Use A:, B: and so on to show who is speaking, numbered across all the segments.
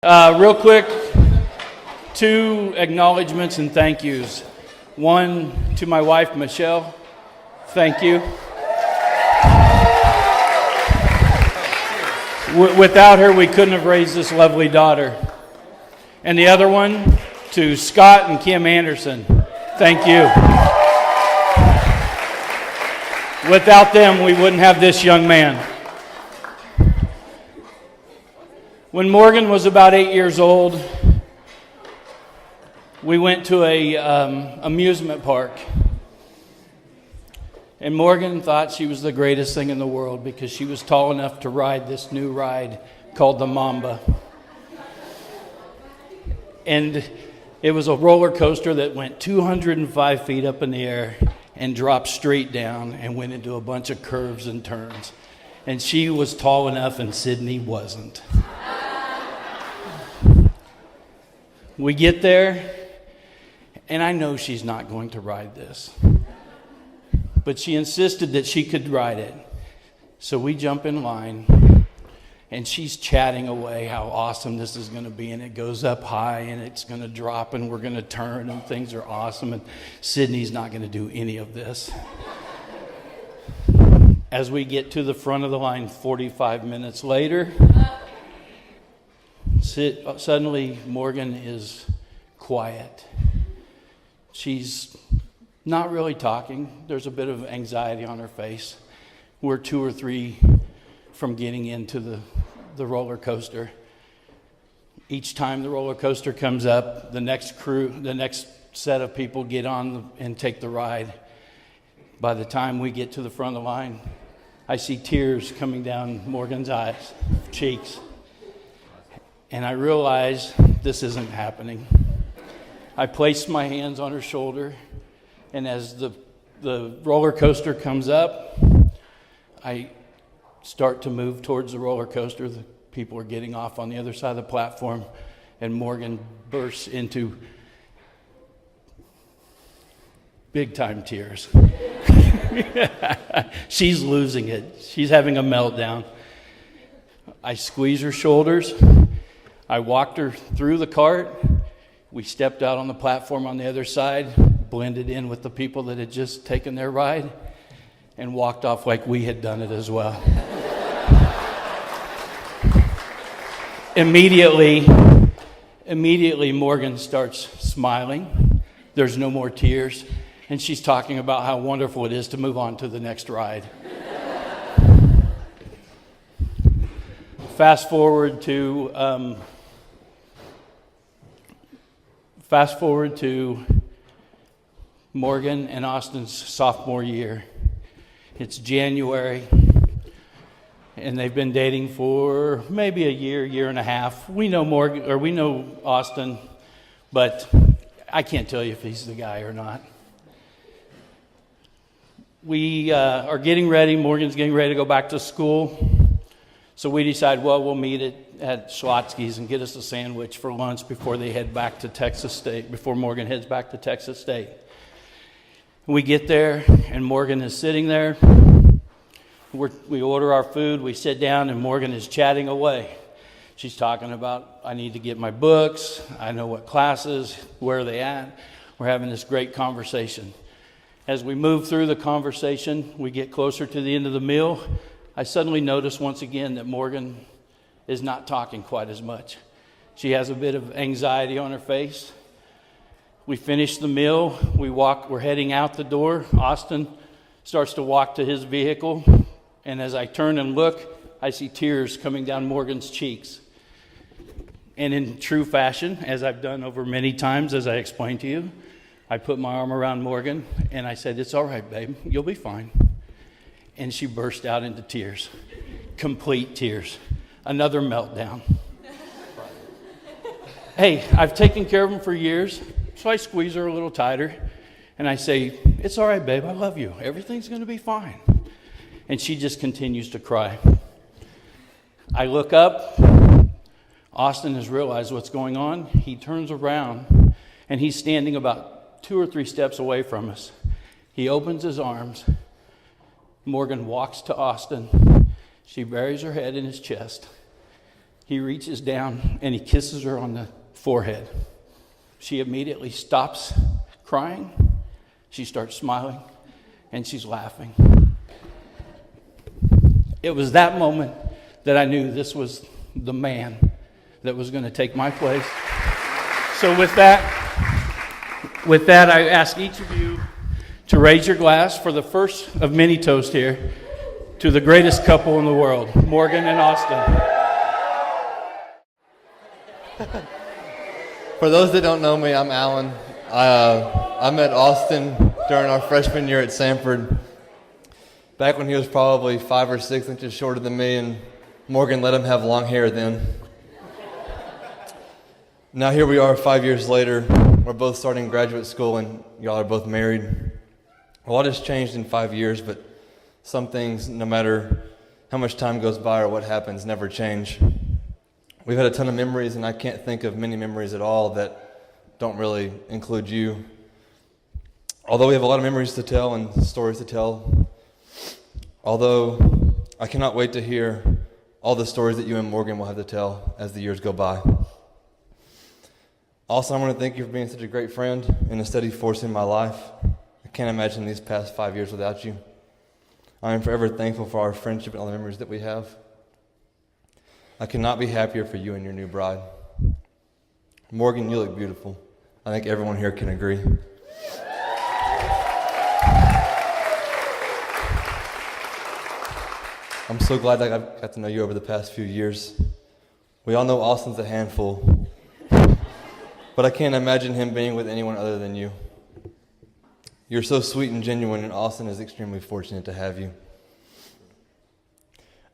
A: Real quick, 2 acknowledgments and thank yous. One to my wife, Michelle. Thank you. Without her, we couldn't have raised this lovely daughter. And the other one to Scott and Kim Anderson. Thank you. Without them, we wouldn't have this young man. When Morgan was about 8 years old, we went to a amusement park. And Morgan thought she was the greatest thing in the world because she was tall enough to ride this new ride called the Mamba. And it was a roller coaster that went 205 feet up in the air and dropped straight down and went into a bunch of curves and turns. And she was tall enough and Sydney wasn't. We get there, and I know she's not going to ride this. But she insisted that she could ride it. So we jump in line, and she's chatting away how awesome this is going to be. And it goes up high, and it's going to drop, and we're going to turn, and things are awesome. And Sydney's not going to do any of this. As we get to the front of the line 45 minutes later, suddenly Morgan is quiet. She's not really talking. There's a bit of anxiety on her face. We're 2 or 3 from getting into the roller coaster. Each time the roller coaster comes up, the next set of people get on and take the ride. By the time we get to the front of the line, I see tears coming down Morgan's eyes, cheeks. And I realize this isn't happening. I place my hands on her shoulder, and as the roller coaster comes up, I start to move towards the roller coaster. The people are getting off on the other side of the platform, and Morgan bursts into big-time tears. She's losing it. She's having a meltdown. I squeeze her shoulders. I walked her through the cart. We stepped out on the platform on the other side, blended in with the people that had just taken their ride, and walked off like we had done it as well. Immediately, Morgan starts smiling. There's no more tears. And she's talking about how wonderful it is to move on to the next ride. Fast forward to Morgan and Austin's sophomore year. It's January, and they've been dating for maybe a year and a half. We know Austin, but I can't tell you if he's the guy or not. We are getting ready. Morgan's getting ready to go back to school. So we decide, we'll meet at Schlotsky's and get us a sandwich for lunch before they head back to Texas State, before Morgan heads back to Texas State. We get there, and Morgan is sitting there. We order our food. We sit down, and Morgan is chatting away. She's talking about, I need to get my books. I know what classes, where are they at. We're having this great conversation. As we move through the conversation, we get closer to the end of the meal. I suddenly notice once again that Morgan is not talking quite as much. She has a bit of anxiety on her face. We finish the meal. We're heading out the door. Austin starts to walk to his vehicle. And as I turn and look, I see tears coming down Morgan's cheeks. And in true fashion, as I've done over many times, as I explained to you, I put my arm around Morgan and I said, "It's all right, babe. You'll be fine." And she burst out into tears. Complete tears. Another meltdown. Hey, I've taken care of him for years, so I squeeze her a little tighter and I say, "It's all right, babe. I love you. Everything's going to be fine." And she just continues to cry. I look up. Austin has realized what's going on. He turns around and he's standing about 2 or 3 steps away from us. He opens his arms. Morgan walks to Austin. She buries her head in his chest. He reaches down and he kisses her on the forehead. She immediately stops crying. She starts smiling and she's laughing. It was that moment that I knew this was the man that was going to take my place. So with that, I ask each of you to raise your glass for the first of many toasts here to the greatest couple in the world, Morgan and Austin.
B: For those that don't know me, I'm Alan. I met Austin during our freshman year at Sanford, back when he was probably 5 or 6 inches shorter than me, and Morgan let him have long hair then. Now here we are 5 years later. We're both starting graduate school, and y'all are both married. A lot has changed in 5 years, but some things, no matter how much time goes by or what happens, never change. We've had a ton of memories, and I can't think of many memories at all that don't really include you. Although we have a lot of memories to tell and stories to tell, although I cannot wait to hear all the stories that you and Morgan will have to tell as the years go by. Also, I want to thank you for being such a great friend and a steady force in my life. I can't imagine these past 5 years without you. I am forever thankful for our friendship and all the memories that we have. I cannot be happier for you and your new bride. Morgan, you look beautiful. I think everyone here can agree. I'm so glad that I got to know you over the past few years. We all know Austin's a handful, but I can't imagine him being with anyone other than you. You're so sweet and genuine, and Austin is extremely fortunate to have you.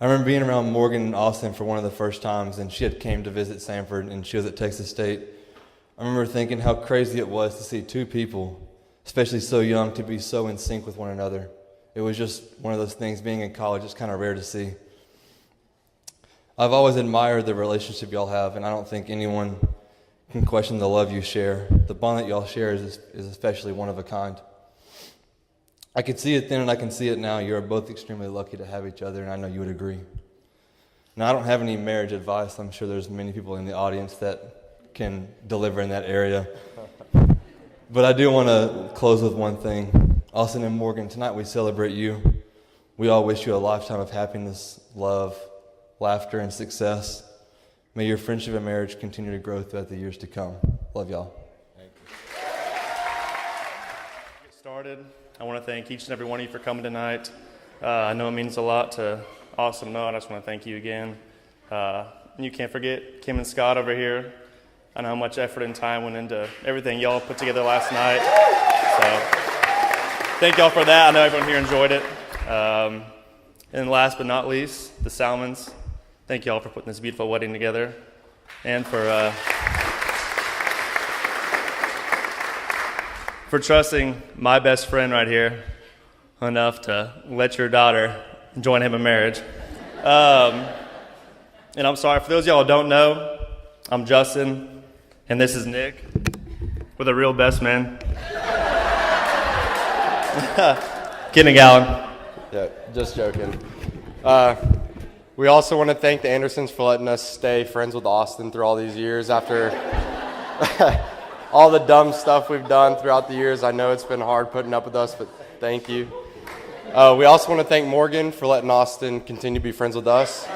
B: I remember being around Morgan and Austin for one of the first times, and she had came to visit Sanford, and she was at Texas State. I remember thinking how crazy it was to see two people, especially so young, to be so in sync with one another. It was just one of those things, being in college, it's kind of rare to see. I've always admired the relationship y'all have, and I don't think anyone can question the love you share. The bond that y'all share is especially one of a kind. I could see it then and I can see it now. You are both extremely lucky to have each other, and I know you would agree. Now, I don't have any marriage advice. I'm sure there's many people in the audience that can deliver in that area. But I do want to close with one thing. Austin and Morgan, tonight we celebrate you. We all wish you a lifetime of happiness, love, laughter, and success. May your friendship and marriage continue to grow throughout the years to come. Love y'all.
C: Thank you. Get started. I want to thank each and every one of you for coming tonight. I know it means a lot to Austin and Mo, and I just want to thank you again. You can't forget Kim and Scott over here. I know how much effort and time went into everything y'all put together last night. So thank y'all for that. I know everyone here enjoyed it. And last but not least, the Salmons. Thank y'all for putting this beautiful wedding together, and for trusting my best friend right here enough to let your daughter join him in marriage. And I'm sorry, for those of y'all who don't know, I'm Justin, and this is Nick. We're the real best men. Kidding, Alan.
D: Yeah, just joking. We also want to thank the Andersons for letting us stay friends with Austin through all these years after all the dumb stuff we've done throughout the years. I know it's been hard putting up with us, but thank you. We also want to thank Morgan for letting Austin continue to be friends with us.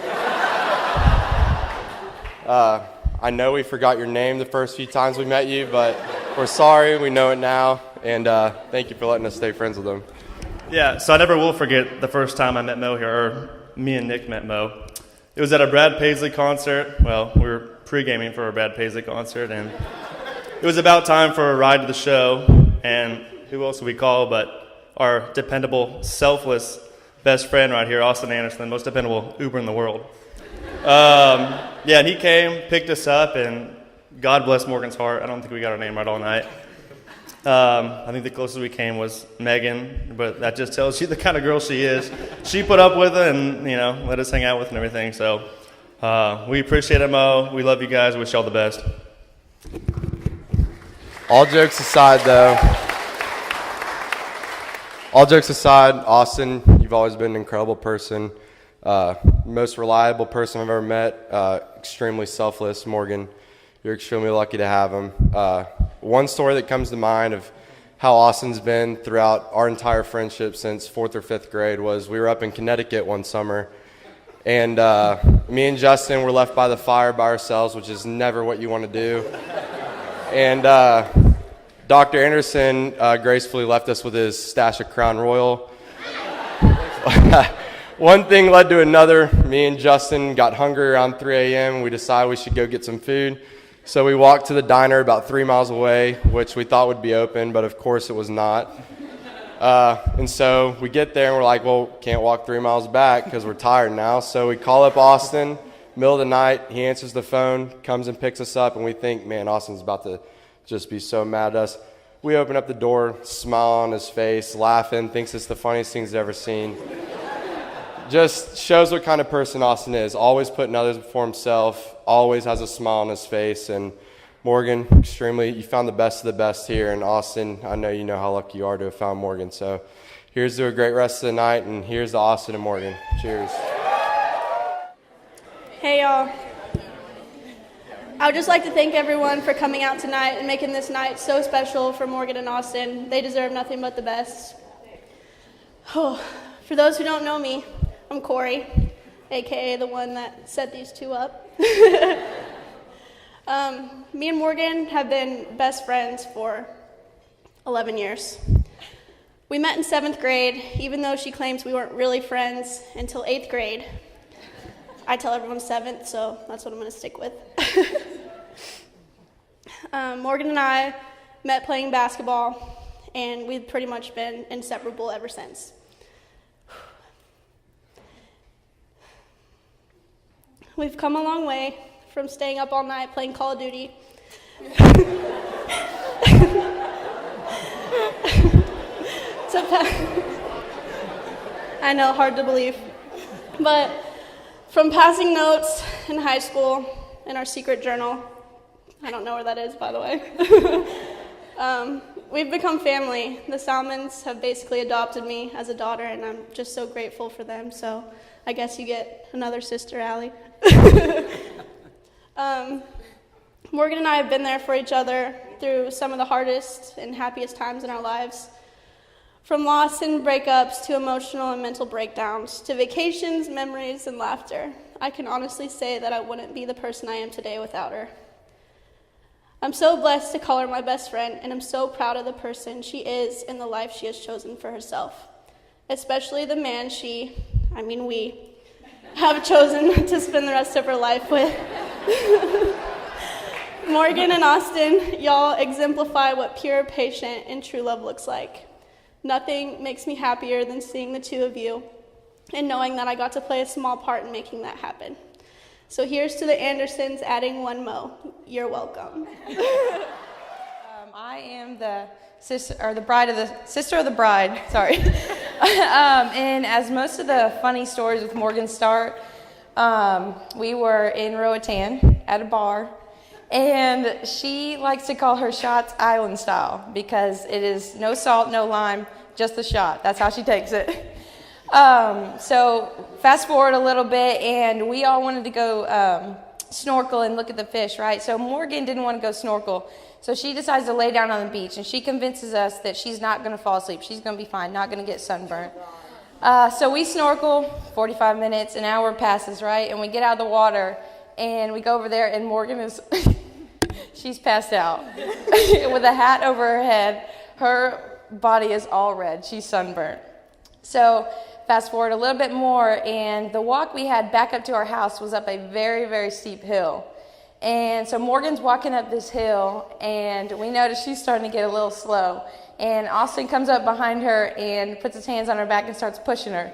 D: I know we forgot your name the first few times we met you, but we're sorry. We know it now, and thank you for letting us stay friends with him.
C: Yeah, so I never will forget the first time I met Mo here, or me and Nick met Mo. It was at a Brad Paisley concert. Well, we were pre-gaming for a Brad Paisley concert, and it was about time for a ride to the show. And who else would we call but our dependable, selfless best friend right here, Austin Anderson, the most dependable Uber in the world. Yeah, and he came, picked us up, and God bless Morgan's heart. I don't think we got our name right all night. I think the closest we came was Megan, but that just tells you the kind of girl she is. She put up with it and, let us hang out with and everything. So we appreciate it, Mo. We love you guys. Wish y'all the best.
D: All jokes aside, Austin, you've always been an incredible person. Most reliable person I've ever met, extremely selfless. Morgan, you're extremely lucky to have him. One story that comes to mind of how Austin's been throughout our entire friendship since 4th or 5th grade was we were up in Connecticut one summer, and me and Justin were left by the fire by ourselves, which is never what you want to do. And Dr. Anderson gracefully left us with his stash of Crown Royal. One thing led to another. Me and Justin got hungry around 3 a.m. We decided we should go get some food. So we walked to the diner about 3 miles away, which we thought would be open, but of course it was not. And so we get there and we're like, well, can't walk 3 miles back because we're tired now. So we call up Austin, middle of the night. He answers the phone, comes and picks us up, and we think, man, Austin's about to just be so mad at us. We open up the door, smile on his face, laughing, thinks it's the funniest thing he's ever seen. Just shows what kind of person Austin is. Always putting others before himself, always has a smile on his face. And Morgan, you found the best of the best here. And Austin, I know you know how lucky you are to have found Morgan. So here's to a great rest of the night, and here's to Austin and Morgan. Cheers.
E: Hey y'all. I would just like to thank everyone for coming out tonight and making this night so special for Morgan and Austin. They deserve nothing but the best. Oh, for those who don't know me, I'm Corey, aka the one that set these two up. Me and Morgan have been best friends for 11 years. We met in 7th grade, even though she claims we weren't really friends until 8th grade. I tell everyone 7th, so that's what I'm going to stick with. Morgan and I met playing basketball, and we've pretty much been inseparable ever since. We've come a long way from staying up all night playing Call of Duty. I know, hard to believe. But from passing notes in high school in our secret journal, I don't know where that is, by the way, we've become family. The Salmons have basically adopted me as a daughter, and I'm just so grateful for them. So I guess you get another sister, Allie. Morgan and I have been there for each other through some of the hardest and happiest times in our lives. From loss and breakups to emotional and mental breakdowns to vacations, memories, and laughter. I can honestly say that I wouldn't be the person I am today without her. I'm so blessed to call her my best friend, and I'm so proud of the person she is and the life she has chosen for herself, especially the man we have chosen to spend the rest of her life with. Morgan and Austin, y'all exemplify what pure, patient, and true love looks like. Nothing makes me happier than seeing the two of you and knowing that I got to play a small part in making that happen. So here's to the Andersons adding one mo. You're welcome.
F: I am the sister of the bride. Sorry. And as most of the funny stories with Morgan start, we were in Roatan at a bar, and she likes to call her shots island style because it is no salt, no lime, just the shot. That's how she takes it. So fast forward a little bit, and we all wanted to go snorkel and look at the fish, right? So Morgan didn't want to go snorkel, so she decides to lay down on the beach, and she convinces us that she's not going to fall asleep. She's going to be fine, not going to get sunburnt. So we snorkel, 45 minutes, an hour passes, right? And we get out of the water, and we go over there, and Morgan is, she's passed out with a hat over her head. Her body is all red. She's sunburnt. So fast forward a little bit more, and the walk we had back up to our house was up a very, very steep hill. And so Morgan's walking up this hill, and we notice she's starting to get a little slow. And Austin comes up behind her and puts his hands on her back and starts pushing her.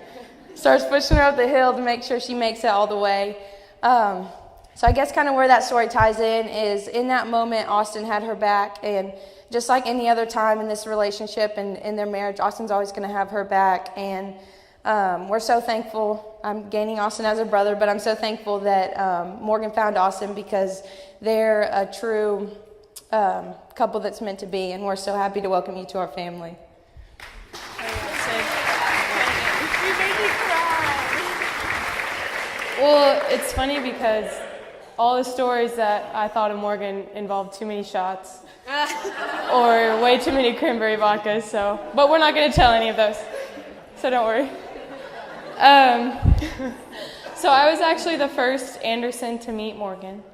F: Starts pushing her up the hill to make sure she makes it all the way. So I guess kind of where that story ties in is in that moment, Austin had her back. And just like any other time in this relationship and in their marriage, Austin's always going to have her back. And we're so thankful. I'm gaining Austin as a brother, but I'm so thankful that Morgan found Austin because they're a true couple that's meant to be, and we're so happy to welcome you to our family.
E: You made me cry.
G: Well, it's funny because all the stories that I thought of Morgan involved too many shots or way too many cranberry vodkas. But we're not going to tell any of those, so don't worry. So I was actually the first Anderson to meet Morgan.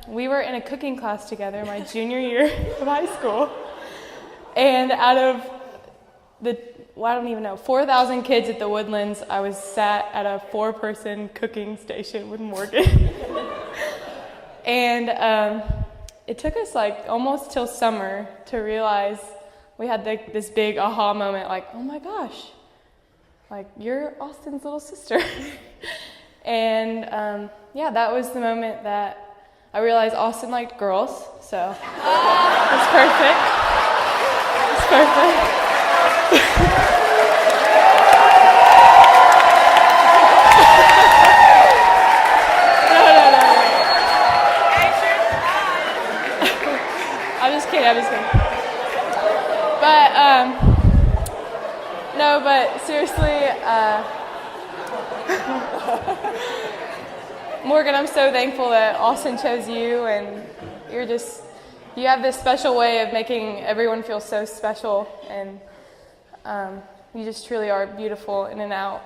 G: We were in a cooking class together my junior year of high school, and out of I don't even know, 4,000 kids at the Woodlands, I was sat at a 4-person cooking station with Morgan. And it took us like almost till summer to realize we had this big aha moment, like, oh my gosh, like you're Austin's little sister. And that was the moment that I realized Austin liked girls, so it's perfect. It's perfect. I'm just kidding. But seriously, Morgan, I'm so thankful that Austin chose you, and you have this special way of making everyone feel so special, and you just truly are beautiful in and out.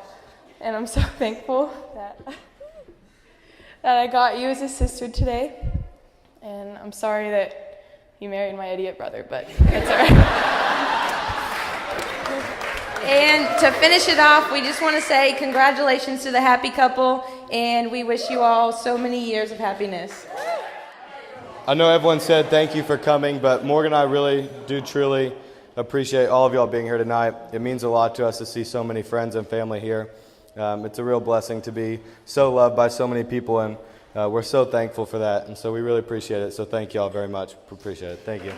G: And I'm so thankful that I got you as a sister today. And I'm sorry that you married my idiot brother, but that's all right.
F: And to finish it off, we just want to say congratulations to the happy couple, and we wish you all so many years of happiness.
D: I know everyone said thank you for coming, but Morgan and I really do truly appreciate all of y'all being here tonight. It means a lot to us to see so many friends and family here. It's a real blessing to be so loved by so many people, and we're so thankful for that, and so we really appreciate it. So thank y'all very much. Appreciate it. Thank you.